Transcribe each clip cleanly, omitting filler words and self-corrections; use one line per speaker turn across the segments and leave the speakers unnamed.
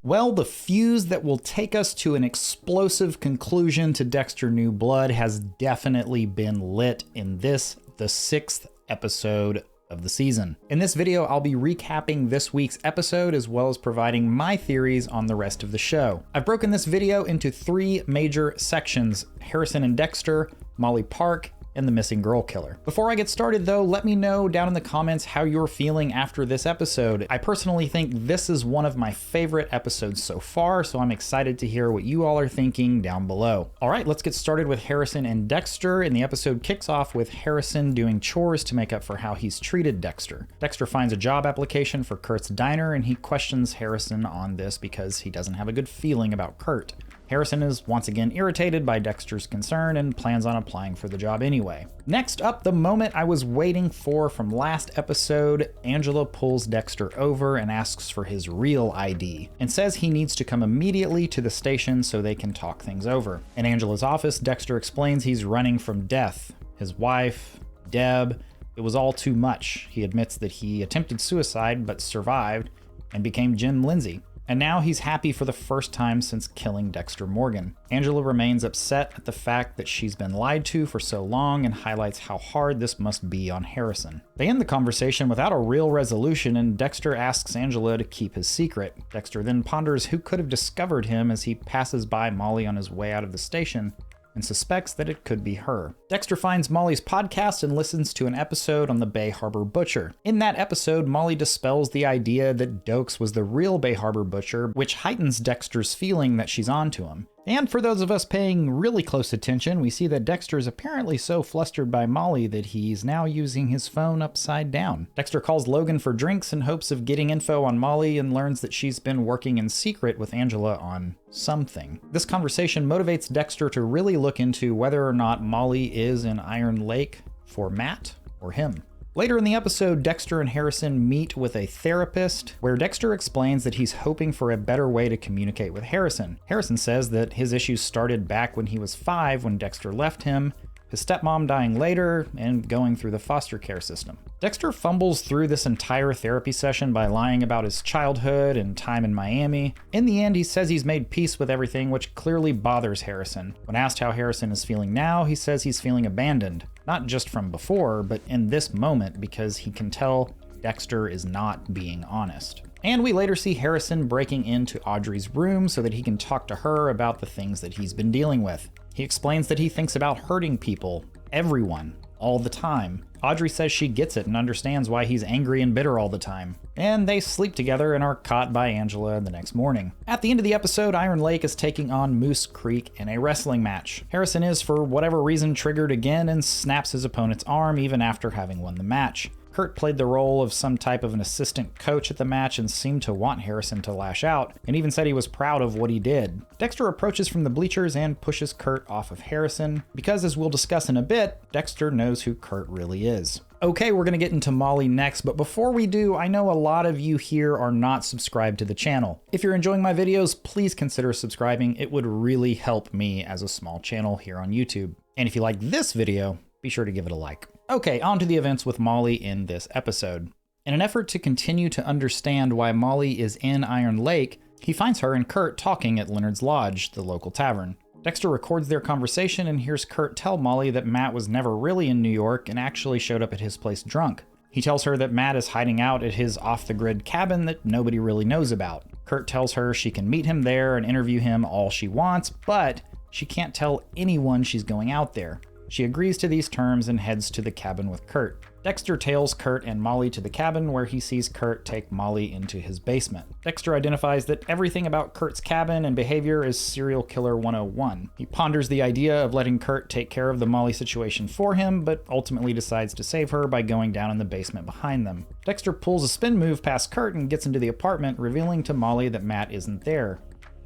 Well, the fuse that will take us to an explosive conclusion to Dexter New Blood has definitely been lit in this, the 6th episode of the season. In this video, I'll be recapping this week's episode as well as providing my theories on the rest of the show. I've broken this video into 3 major sections: Harrison and Dexter, Molly Park, and the missing girl killer. Before I get started though, let me know down in the comments how you're feeling after this episode. I personally think this is one of my favorite episodes so far, so I'm excited to hear what you all are thinking down below. All right, let's get started with Harrison and Dexter, and the episode kicks off with Harrison doing chores to make up for how he's treated Dexter. Dexter finds a job application for Kurt's diner, and he questions Harrison on this because he doesn't have a good feeling about Kurt. Harrison is once again irritated by Dexter's concern and plans on applying for the job anyway. Next up, the moment I was waiting for from last episode, Angela pulls Dexter over and asks for his real ID and says he needs to come immediately to the station so they can talk things over. In Angela's office, Dexter explains he's running from death. His wife, Deb, it was all too much. He admits that he attempted suicide but survived and became Jim Lindsay. And now he's happy for the first time since killing Dexter Morgan. Angela remains upset at the fact that she's been lied to for so long and highlights how hard this must be on Harrison. They end the conversation without a real resolution, and Dexter asks Angela to keep his secret. Dexter then ponders who could have discovered him as he passes by Molly on his way out of the station and suspects that it could be her. Dexter finds Molly's podcast and listens to an episode on the Bay Harbor Butcher. In that episode, Molly dispels the idea that Dokes was the real Bay Harbor Butcher, which heightens Dexter's feeling that she's onto him. And for those of us paying really close attention, we see that Dexter is apparently so flustered by Molly that he's now using his phone upside down. Dexter calls Logan for drinks in hopes of getting info on Molly and learns that she's been working in secret with Angela on something. This conversation motivates Dexter to really look into whether or not Molly is in Iron Lake for Matt or him. Later in the episode, Dexter and Harrison meet with a therapist, where Dexter explains that he's hoping for a better way to communicate with Harrison. Harrison says that his issues started back when he was 5 when Dexter left him, his stepmom dying later, and going through the foster care system. Dexter fumbles through this entire therapy session by lying about his childhood and time in Miami. In the end, he says he's made peace with everything, which clearly bothers Harrison. When asked how Harrison is feeling now, he says he's feeling abandoned. Not just from before, but in this moment, because he can tell Dexter is not being honest. And we later see Harrison breaking into Audrey's room so that he can talk to her about the things that he's been dealing with. He explains that he thinks about hurting people, everyone, all the time. Audrey says she gets it and understands why he's angry and bitter all the time. And they sleep together and are caught by Angela the next morning. At the end of the episode, Iron Lake is taking on Moose Creek in a wrestling match. Harrison is, for whatever reason, triggered again and snaps his opponent's arm even after having won the match. Kurt played the role of some type of an assistant coach at the match and seemed to want Harrison to lash out, and even said he was proud of what he did. Dexter approaches from the bleachers and pushes Kurt off of Harrison, because as we'll discuss in a bit, Dexter knows who Kurt really is. Okay, we're gonna get into Molly next, but before we do, I know a lot of you here are not subscribed to the channel. If you're enjoying my videos, please consider subscribing. It would really help me as a small channel here on YouTube. And if you like this video, be sure to give it a like. Okay, on to the events with Molly in this episode. In an effort to continue to understand why Molly is in Iron Lake, he finds her and Kurt talking at Leonard's Lodge, the local tavern. Dexter records their conversation and hears Kurt tell Molly that Matt was never really in New York and actually showed up at his place drunk. He tells her that Matt is hiding out at his off-the-grid cabin that nobody really knows about. Kurt tells her she can meet him there and interview him all she wants, but she can't tell anyone she's going out there. She agrees to these terms and heads to the cabin with Kurt. Dexter tails Kurt and Molly to the cabin, where he sees Kurt take Molly into his basement. Dexter identifies that everything about Kurt's cabin and behavior is serial killer 101. He ponders the idea of letting Kurt take care of the Molly situation for him, but ultimately decides to save her by going down in the basement behind them. Dexter pulls a spin move past Kurt and gets into the apartment, revealing to Molly that Matt isn't there.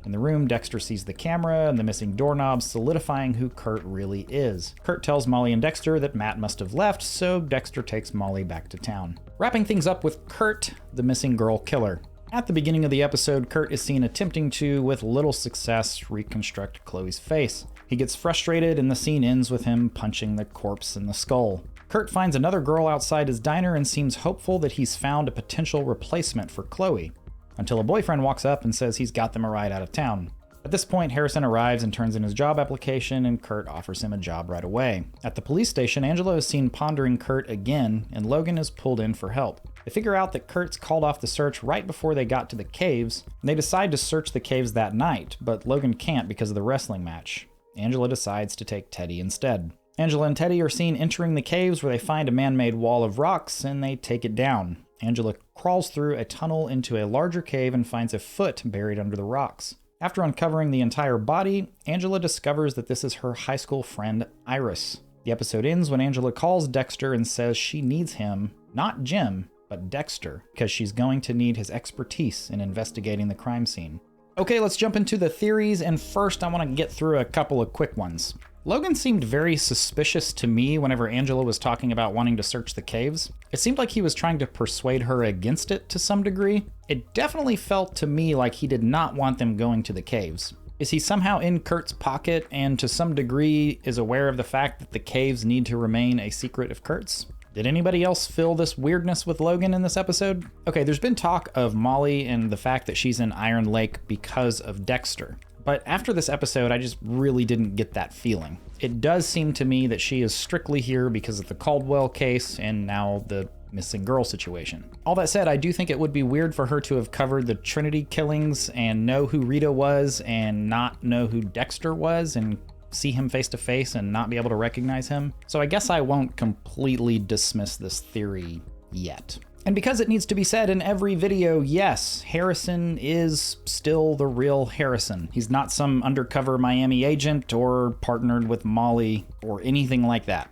In the room, Dexter sees the camera and the missing doorknob, solidifying who Kurt really is. Kurt tells Molly and Dexter that Matt must have left, so Dexter takes Molly back to town. Wrapping things up with Kurt, the missing girl killer. At the beginning of the episode, Kurt is seen attempting to, with little success, reconstruct Chloe's face. He gets frustrated and the scene ends with him punching the corpse in the skull. Kurt finds another girl outside his diner and seems hopeful that he's found a potential replacement for Chloe. until a boyfriend walks up and says he's got them a ride out of town. At this point, Harrison arrives and turns in his job application, and Kurt offers him a job right away. At the police station, Angela is seen pondering Kurt again, and Logan is pulled in for help. They figure out that Kurt's called off the search right before they got to the caves, and they decide to search the caves that night, but Logan can't because of the wrestling match. Angela decides to take Teddy instead. Angela and Teddy are seen entering the caves where they find a man-made wall of rocks, and they take it down. Angela crawls through a tunnel into a larger cave and finds a foot buried under the rocks. After uncovering the entire body, Angela discovers that this is her high school friend, Iris. The episode ends when Angela calls Dexter and says she needs him, not Jim, but Dexter, because she's going to need his expertise in investigating the crime scene. Okay, let's jump into the theories, and first I want to get through a couple of quick ones. Logan seemed very suspicious to me whenever Angela was talking about wanting to search the caves. It seemed like he was trying to persuade her against it to some degree. It definitely felt to me like he did not want them going to the caves. Is he somehow in Kurt's pocket and to some degree is aware of the fact that the caves need to remain a secret of Kurt's? Did anybody else feel this weirdness with Logan in this episode? Okay, there's been talk of Molly and the fact that she's in Iron Lake because of Dexter. But after this episode, I just really didn't get that feeling. It does seem to me that she is strictly here because of the Caldwell case and now the missing girl situation. All that said, I do think it would be weird for her to have covered the Trinity killings and know who Rita was and not know who Dexter was and see him face to face and not be able to recognize him. So I guess I won't completely dismiss this theory yet. And because it needs to be said in every video, yes, Harrison is still the real Harrison. He's not some undercover Miami agent or partnered with Molly or anything like that.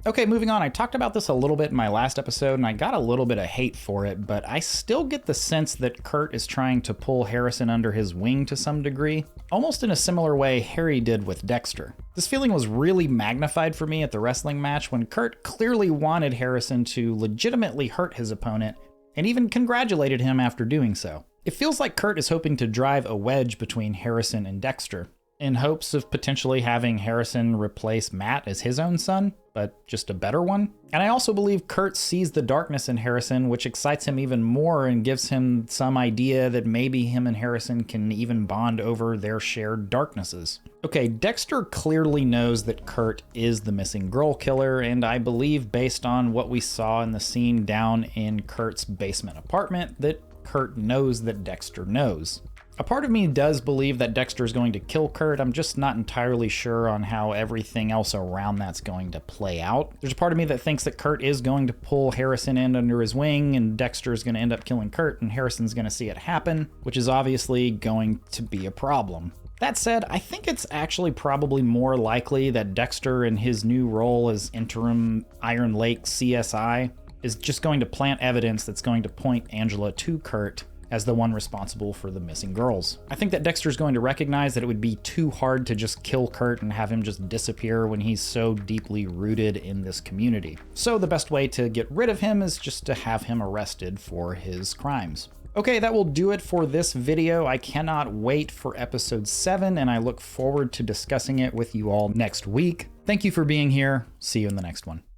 Okay, moving on. I talked about this a little bit in my last episode, and I got a little bit of hate for it, but I still get the sense that Kurt is trying to pull Harrison under his wing to some degree, almost in a similar way Harry did with Dexter. This feeling was really magnified for me at the wrestling match when Kurt clearly wanted Harrison to legitimately hurt his opponent, and even congratulated him after doing so. It feels like Kurt is hoping to drive a wedge between Harrison and Dexter, in hopes of potentially having Harrison replace Matt as his own son, but just a better one. And I also believe Kurt sees the darkness in Harrison, which excites him even more and gives him some idea that maybe him and Harrison can even bond over their shared darknesses. Okay, Dexter clearly knows that Kurt is the missing girl killer, and I believe based on what we saw in the scene down in Kurt's basement apartment that Kurt knows that Dexter knows. A part of me does believe that Dexter is going to kill Kurt. I'm just not entirely sure on how everything else around that's going to play out. There's a part of me that thinks that Kurt is going to pull Harrison in under his wing and Dexter is going to end up killing Kurt and Harrison's going to see it happen, which is obviously going to be a problem. That said, I think it's actually probably more likely that Dexter in his new role as interim Iron Lake CSI is just going to plant evidence that's going to point Angela to Kurt as the one responsible for the missing girls. I think that Dexter's going to recognize that it would be too hard to just kill Kurt and have him just disappear when he's so deeply rooted in this community. So the best way to get rid of him is just to have him arrested for his crimes. Okay, that will do it for this video. I cannot wait for episode 7, and I look forward to discussing it with you all next week. Thank you for being here. See you in the next one.